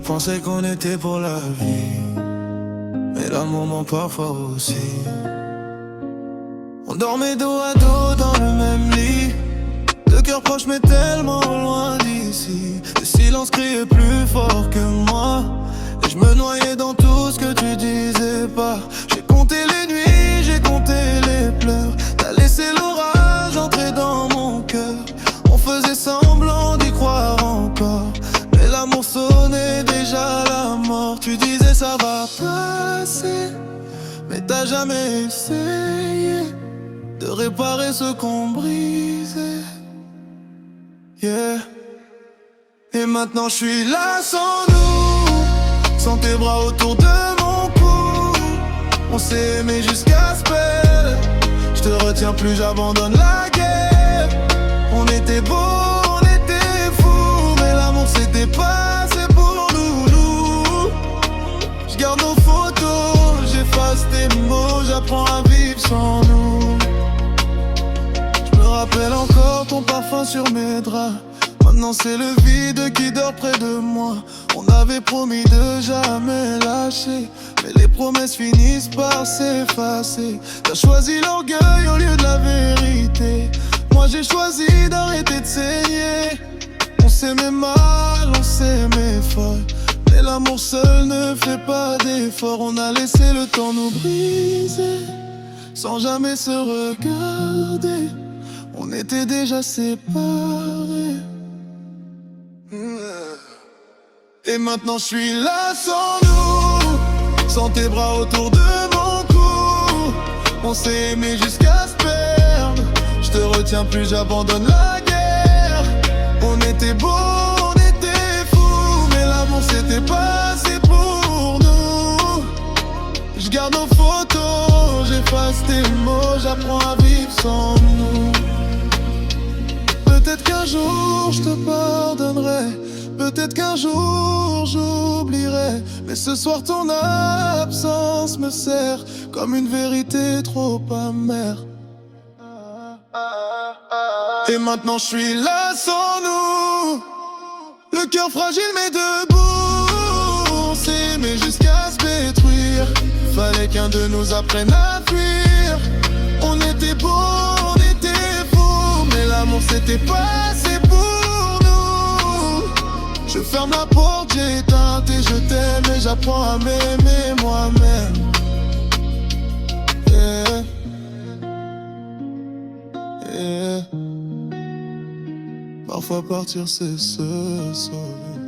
pensais qu'on était pour la vie, mais l'amour ment parfois aussi. On dormait dos à dos dans le même lit, deux cœurs proches mais tellement loin d'ici. Le silence criait plus fort que moi, et je me noyais dans tout ce que tu disais pas. J'ai compté les nuits, j'ai compté les pleurs. T'as laissé l'orage entrer dans mon cœur. On faisait semblant d'y croire encore, mais l'amour sonnait déjà la mort. Tu disais ça va passer, mais t'as jamais essayé de réparer ce qu'on brisait. Yeah. Et maintenant je suis là sans nous, sans tes bras autour de mon cou. On s'est aimé jusqu'à se perdre. Je te retiens plus, j'abandonne la guerre. On était beaux, on était fous, mais l'amour c'était passé pour nous. Je garde nos photos, j'efface tes mots, j'apprends à vivre sans nous. Je me rappelle encore ton parfum sur mes draps. Maintenant c'est le vide qui dort près de moi. On avait promis de jamais lâcher, mais les promesses finissent par s'effacer. T'as choisi l'orgueil au lieu de la vérité. Moi j'ai choisi d'arrêter de saigner. On s'aimait mal, on s'aimait fort, mais l'amour seul ne fait pas d'effort. On a laissé le temps nous briser, sans jamais se regarder. On était déjà séparés. Et maintenant je suis là sans nous, sans tes bras autour de mon cou. On s'est aimé jusqu'à se perdre. Je te retiens plus, j'abandonne la guerre. On était beaux, on était fous, mais l'amour c'était passé pour nous. Je garde nos photos, j'efface tes mots, j'apprends à vivre sans nous. Peut-être qu'un jour je te pardonnerai, peut-être qu'un jour j'oublierai, mais ce soir ton absence me sert comme une vérité trop amère. Et maintenant je suis là sans nous, le cœur fragile mais debout. On s'est aimé jusqu'à se détruire, fallait qu'un de nous apprenne à fuir. On était beaux, on était fous, mais l'amour c'était passé pour nous. Je ferme la porte, j'éteins et je t'aime, et j'apprends à m'aimer moi-même. Yeah. Yeah. Parfois partir c'est se sauver.